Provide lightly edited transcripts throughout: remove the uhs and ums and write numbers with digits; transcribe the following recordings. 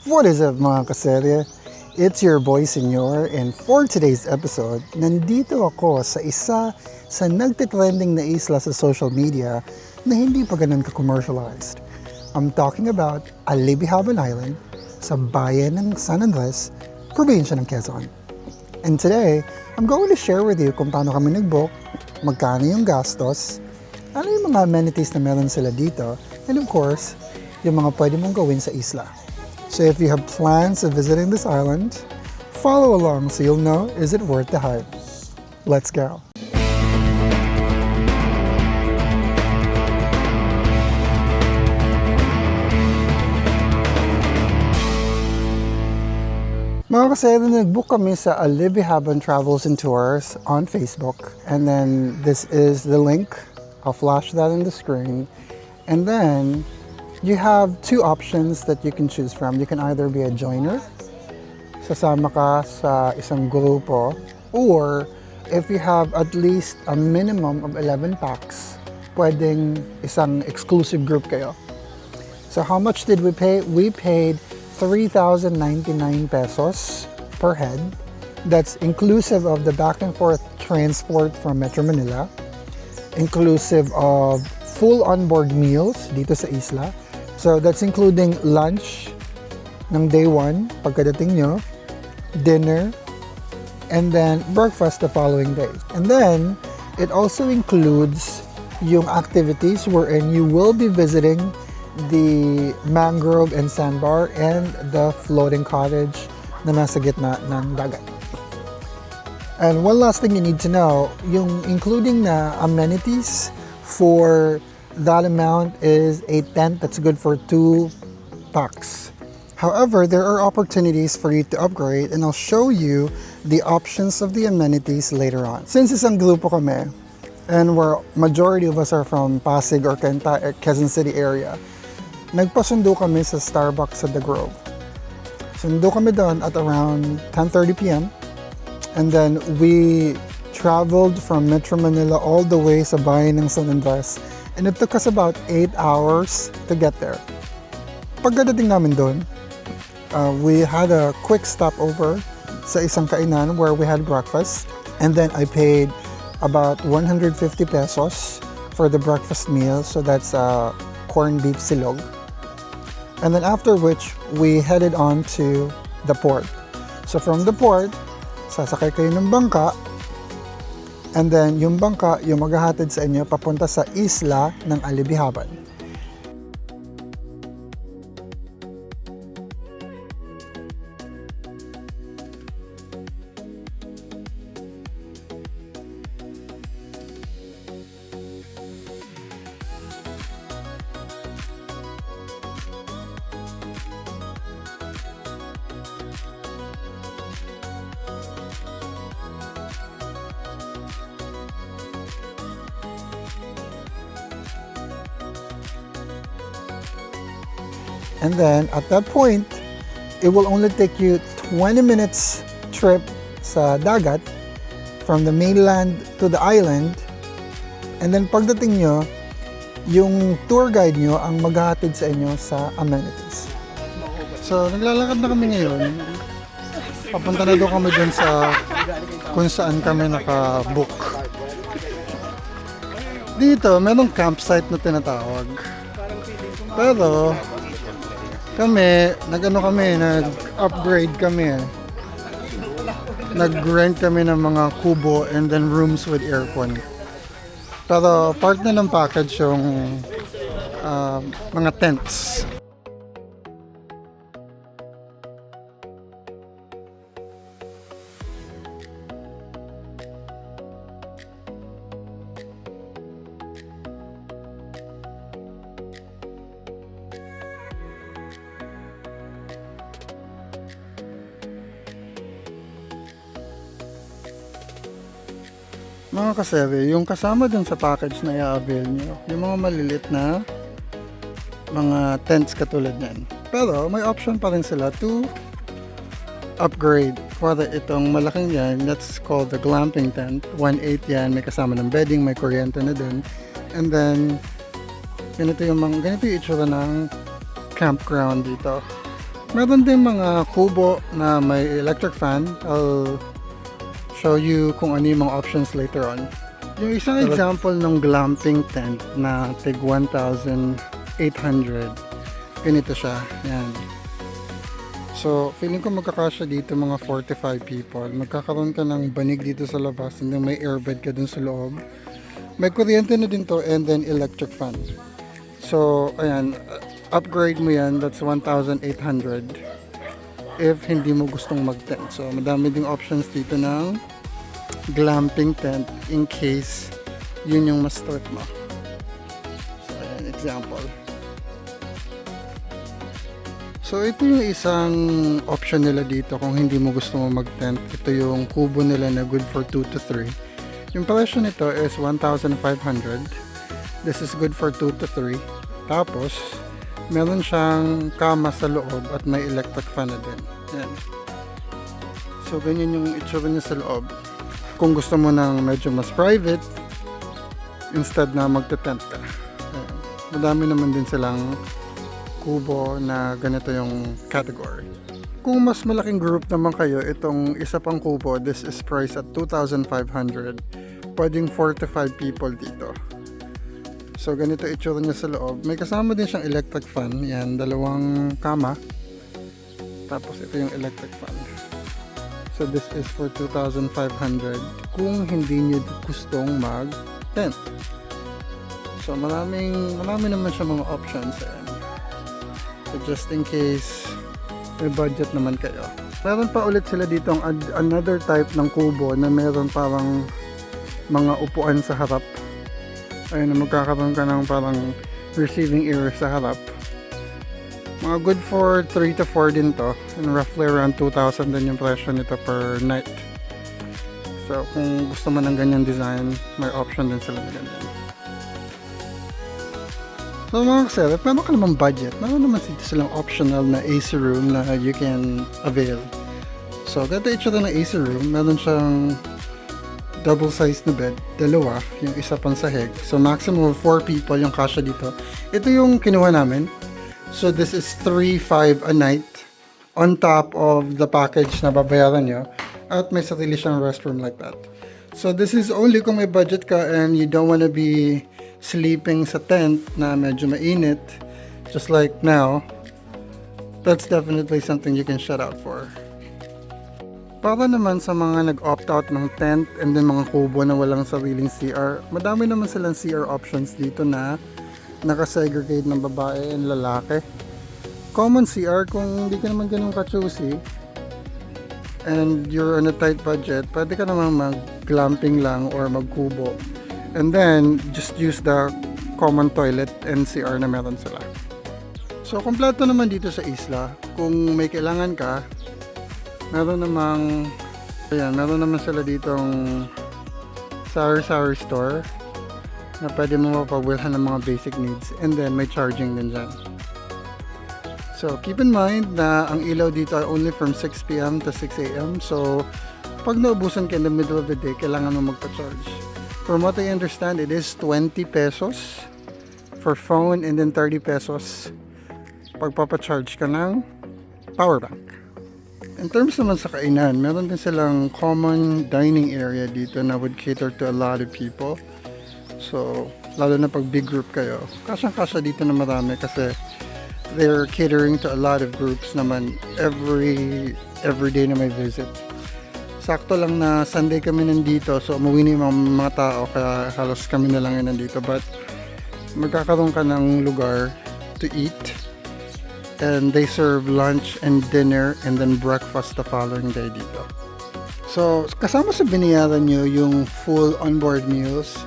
What is up mga kaserye? It's your boy Senyor, and for today's episode, nandito ako sa isa sa nagtitrending na isla sa social media na hindi pa ganun ka-commercialized. I'm talking about Alibihaban Island sa bayan ng San Andres, probinsya ng Quezon. And today, I'm going to share with you kung paano kami nag-book, magkano yung gastos, ano yung mga amenities na meron sila dito, and of course, yung mga pwede mong gawin sa isla. So if you have plans of visiting this island, follow along so you'll know, is it worth the hype? Let's go. Mga kasaya, nag-book kami sa Alibihaban Travels and Tours on Facebook. And then this is the link. I'll flash that on the screen. And then you have two options that you can choose from. You can either be a joiner, sasama ka sa isang grupo, or if you have at least a minimum of 11 packs, pwedeng isang exclusive group kayo. So how much did we pay? We paid 3,099 pesos per head. That's inclusive of the back and forth transport from Metro Manila, inclusive of full onboard meals dito sa isla. So that's including lunch ng day 1 pagkadating nyo, dinner, and then breakfast the following day. And then it also includes yung activities wherein you will be visiting the mangrove and sandbar and the floating cottage na nasa gitna ng dagat. And one last thing you need to know, yung including na amenities for that amount is a tent that's good for 2 packs. However, there are opportunities for you to upgrade, and I'll show you the options of the amenities later on. Since isang grupo kami, and where majority of us are from Pasig or Quezon City area, nagpasundo kami sa Starbucks sa The Grove. Sundo kami doon at around 10:30 p.m. And then we traveled from Metro Manila all the way sa bayan ng San Andres. And it took us about 8 hours to get there. Pagdating namin doon, we had a quick stopover sa isang kainan where we had breakfast. And then I paid about 150 pesos for the breakfast meal. So that's corned beef silog. And then after which, we headed on to the port. So from the port, sasakay kayo ng bangka. And then yung bangka, yung maghahatid sa inyo papunta sa isla ng Alibihaban. And then at that point, it will only take you 20 minutes trip sa dagat from the mainland to the island. And then pagdating nyo, yung tour guide nyo ang maghahatid sa inyo sa amenities. So naglalakad na kami ngayon. Papunta na doon kami dun sa kung saan kami naka-book. Dito, merong campsite na tinatawag. Pero kami, nag-upgrade kami. Nag-rent kami ng mga kubo and then rooms with aircon. Pero part na ng package yung mga tents. Mga kasere, yung kasama dun sa package na i-avail nyo, yung mga malilit na mga tents katulad yan. Pero may option pa rin sila to upgrade for itong malaking yan. That's called the glamping tent. 1.8 yan, may kasama ng bedding, may kuryente na din. And then ganito yung itsura ng campground dito. Meron din mga kubo na may electric fan. I'll show you kung ano yung mga options later on. Yung isang example ng glamping tent na tig 1,800, ganito siya. Yan. So, feeling ko magkakasya dito mga 45 people. Magkakaroon ka ng banig dito sa labas and then may airbed ka dun sa loob. May kuryente na din to and then electric fan. So, ayan, upgrade mo yan, that's 1,800 if hindi mo gustong mag-tent. So, madami ding options dito ng glamping tent in case yun yung mas trip mo. So, ayan, example. So, ito yung isang option nila dito kung hindi mo gusto mo mag-tent. Ito yung kubo nila na good for 2 to 3. Yung presyo nito is 1,500. This is good for 2 to 3. Tapos, meron siyang kama sa loob at may electric fan na din. Yan. So, ganyan yung itsura niya sa loob. Kung gusto mo ng medyo mas private, instead na magte-tent ka. Ayan. Madami naman din silang kubo na ganito yung category. Kung mas malaking group naman kayo, itong isa pang kubo, this is priced at 2,500. Pwedeng 4 to 5 people dito. So, ganito itsura niya sa loob. May kasama din siyang electric fan. Yan, dalawang kama. Tapos, ito yung electric fan. So, this is for 2,500 kung hindi niyo gustong mag-tent. So, marami naman siya mga options. Ayan. So, just in case may budget naman kayo. Meron pa ulit sila dito ang another type ng kubo na meron parang mga upuan sa harap. Ayun, magkakaroon ka ng parang receiving area sa harap. Mga good for 3 to 4 din to. And roughly around 2,000 din yung presyo nito per night. So, kung gusto mo ng ganyan design, may option din sila na ganyan. So mga kasir, if meron ka naman budget, meron naman dito silang optional na AC room na you can avail. So, ganito itsura ng AC room. Meron siyang double size na bed, dalawa, yung isa pang sahig. So, maximum of 4 people yung kasya dito. Ito yung kinuha namin. So, this is 3,500 a night on top of the package na babayaran nyo. At may sarili siyang restroom like that. So, this is only kung may budget ka and you don't wanna be sleeping sa tent na medyo mainit, just like now. That's definitely something you can shout out for. Para naman sa mga nag-opt out ng tent and then mga kubo na walang sariling CR, madami naman silang CR options dito na nakasegregate ng babae and lalaki. Common CR kung hindi ka naman ganun ka-choosy and you're on a tight budget, pwede ka naman mag-glamping lang or mag-kubo. And then, just use the common toilet and CR na meron sila. So, kompleto naman dito sa isla. Kung may kailangan ka, meron naman sila ditong sari-sari store na pwede mo mapagbilhan ng mga basic needs. And then, may charging din dyan. So, keep in mind na ang ilaw dito ay only from 6 p.m. to 6 a.m. So, pag naubusan ka in the middle of the day, kailangan mo magpa-charge. From what I understand, it is 20 pesos for phone and then 30 pesos pag papacharge ka ng power bank. In terms naman sa kainan, meron din silang common dining area dito na would cater to a lot of people. So, lalo na pag big group kayo, kasyang-kasya dito na marami kasi they're catering to a lot of groups naman every day na may visit. Sakto lang na Sunday kami nandito, so umuwi na yung mga tao, kaya halos kami na lang yun nandito. But magkakaroon ka ng lugar to eat, and they serve lunch and dinner and then breakfast the following day dito. So, kasama sa binayaran nyo yung full onboard meals.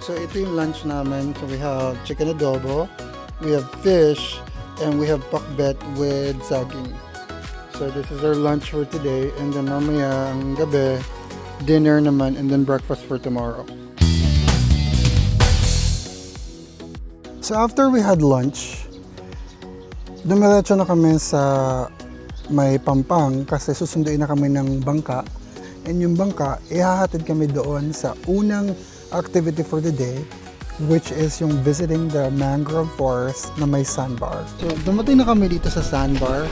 So, ito yung lunch namin. So, we have chicken adobo, we have fish, and we have pakbet with saging. So this is our lunch for today, and then mamaya ang gabi, dinner naman, and then breakfast for tomorrow. So after we had lunch, dumiretso na kami sa may Pampang kasi susunduin na kami ng bangka. And yung bangka, ihahatid kami doon sa unang activity for the day, which is yung visiting the mangrove forest na may sandbar. So dumating na kami dito sa sandbar.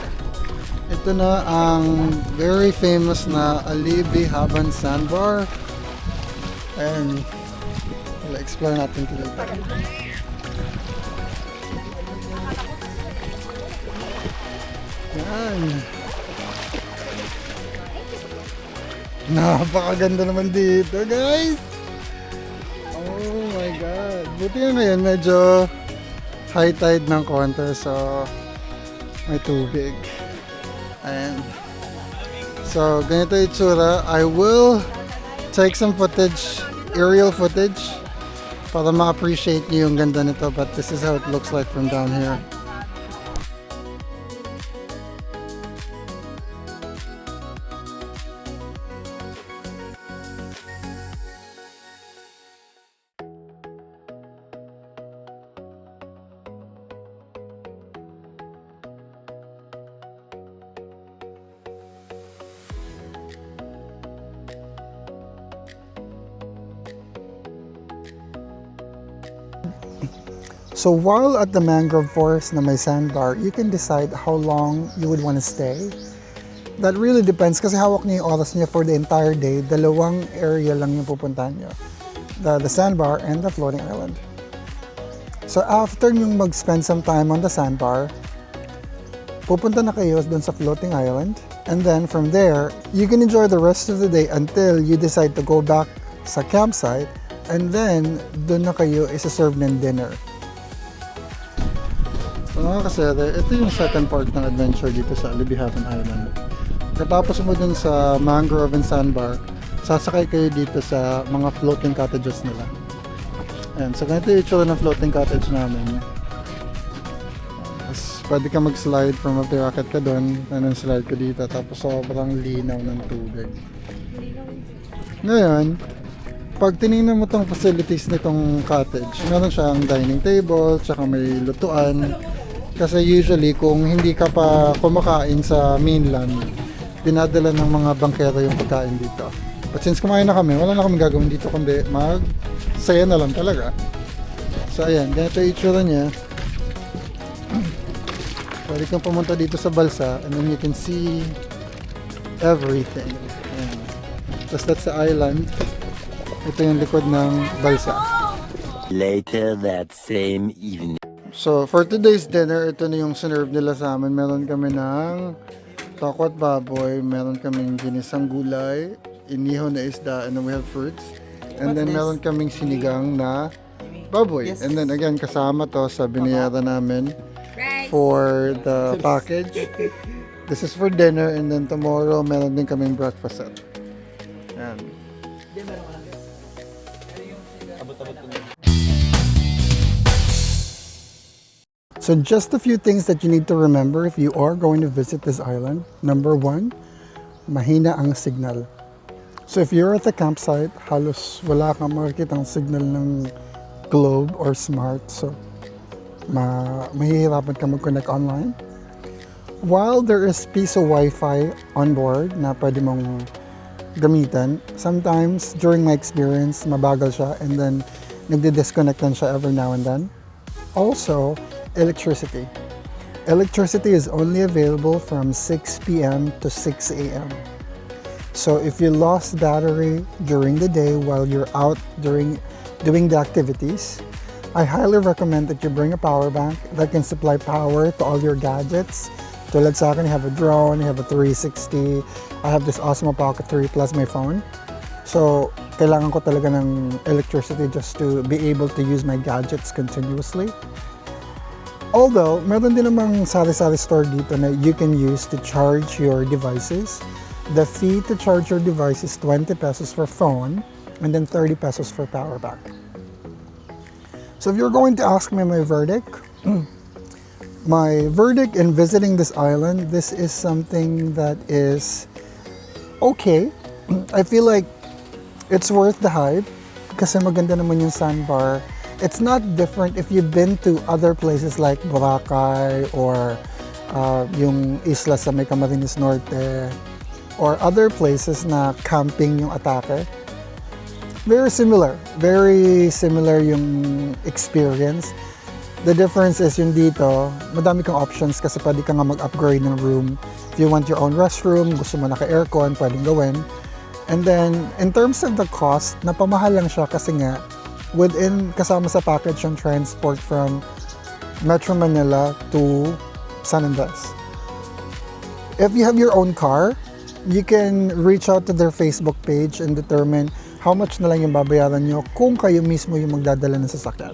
Ito na ang very famous na Alibi Haban Sandbar. And explore natin ito dito. Yan. Napakaganda naman dito, guys. Oh my God. Buti nga ngayon medyo high tide ng konti, so may tubig. Ayan. So, ganito yung itsura. I will take some footage, aerial footage, para ma-appreciate niyo yung ganda nito, but this is how it looks like from down here. So while at the mangrove forest na may sandbar, you can decide how long you would want to stay. That really depends kasi hawak niyo yung oras niyo for the entire day. Dalawang area lang yung pupuntahan niyo. The sandbar and the floating island. So after yung mag-spend some time on the sandbar, pupunta na kayo dun sa floating island. And then from there, you can enjoy the rest of the day until you decide to go back sa campsite. And then, dun na kayo isa-serve ng dinner. So mga kasere, ito yung second part ng adventure dito sa Alibi Haban Island. Katapos mo dun sa mangrove and sandbar, sasakay kayo dito sa mga floating cottages nila. Ayan, so ganito yung itsura ng floating cottage namin. Tapos pwede ka mag-slide from up there, akit ka dun, and slide ko dito, tapos sobrang linaw ng tubig. Ngayon, pag tinignan mo tong facilities nitong cottage, meron siyang dining table, tsaka may lutuan. Kasi usually, kung hindi ka pa kumakain sa mainland, dinadala ng mga bangkero yung pagkain dito. But since kumain na kami, wala na kami gagawin dito kundi magsaya na lang talaga. So ayan, ganito yung itsura niya. Pwede kang pumunta dito sa balsa and then you can see everything. Ayan. Tapos that's the island. Ito yung likod ng balsa. Later that same evening. So, for today's dinner, ito na yung sinerve nila sa amin. Meron kami ng tokwat baboy, meron kaming ginisang gulay, inihaw na isda, and then we have fruits. And then meron kaming sinigang na baboy. And then again, kasama to sa binayaran namin for the package. This is for dinner, and then tomorrow, meron din kaming breakfast set. Ayan. So just a few things that you need to remember if you are going to visit this island. Number one, mahina ang signal. So if you're at the campsite, halos wala kang makikitang signal ng Globe or Smart. So mahihirapan ka mag-connect online. While there is piso Wi-Fi on board na pwede mong gamitan, sometimes during my experience, mabagal siya and then nagdi-disconnect din siya every now and then. Also, electricity. Electricity is only available from 6 p.m. to 6 a.m. So if you lost battery during the day while you're out doing the activities, I highly recommend that you bring a power bank that can supply power to all your gadgets. Tulad sa akin, you have a drone, you have a 360, I have this Osmo Pocket 3 plus my phone. So kailangan ko talaga ng electricity just to be able to use my gadgets continuously. Although, meron din namang sari-sari store dito na you can use to charge your devices. The fee to charge your device is 20 pesos for phone and then 30 pesos for power bank. So if you're going to ask me my verdict, my verdict in visiting this island, this is something that is okay. I feel like it's worth the hype kasi maganda naman yung sandbar. It's not different if you've been to other places like Boracay or yung isla sa may Camarines Norte or other places na camping yung atake. Very similar yung experience. The difference is yung dito, madami kang options kasi pwede ka nga mag-upgrade ng room. If you want your own restroom, gusto mo naka-aircon, pwedeng gawin. And then, in terms of the cost, napamahal lang siya kasi nga, kasama sa package yung transport from Metro Manila to San Andres. If you have your own car, you can reach out to their Facebook page and determine how much na lang yung babayaran nyo kung kayo mismo yung magdadala ng sasakyan.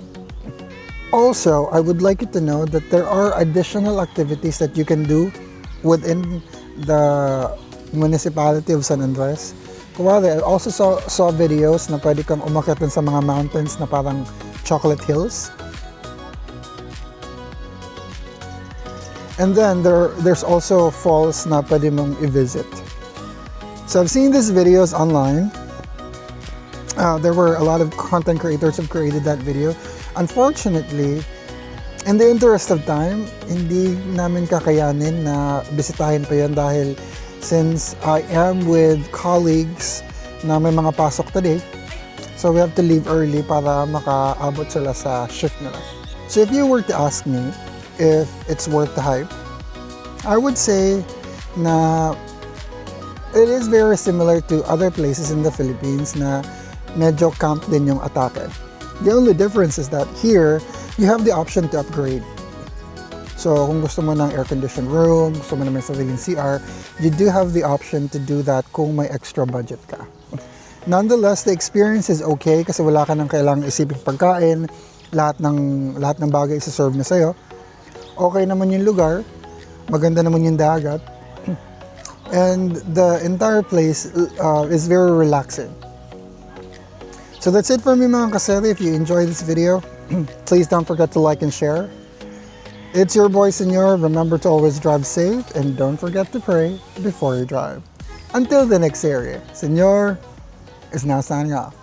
Also, I would like you to know that there are additional activities that you can do within the municipality of San Andres. Kuwari, I also saw videos na pwede kang umakyat sa mga mountains na parang chocolate hills. And then there's also falls na pwede mong i-visit. So I've seen these videos online. There were a lot of content creators who created that video. Unfortunately, in the interest of time, hindi namin kakayanin na bisitahin pa yan dahil since I am with colleagues na may mga pasok today, so we have to leave early para makaabot sila sa shift nila. So if you were to ask me if it's worth the hype, I would say na it is very similar to other places in the Philippines na medyo camp din yung atake. The only difference is that here, you have the option to upgrade. So kung gusto mo ng air-conditioned room, gusto mo na may sariling CR, you do have the option to do that kung may extra budget ka. Nonetheless, the experience is okay kasi wala ka nang kailangang isiping pagkain, lahat ng bagay isa-serve na sa'yo. Okay naman yung lugar, maganda naman yung dagat, and the entire place is very relaxing. So that's it for me mga kaseri. If you enjoyed this video, please don't forget to like and share. It's your boy Senor. Remember to always drive safe and don't forget to pray before you drive. Until the next area, Senor is now signing off.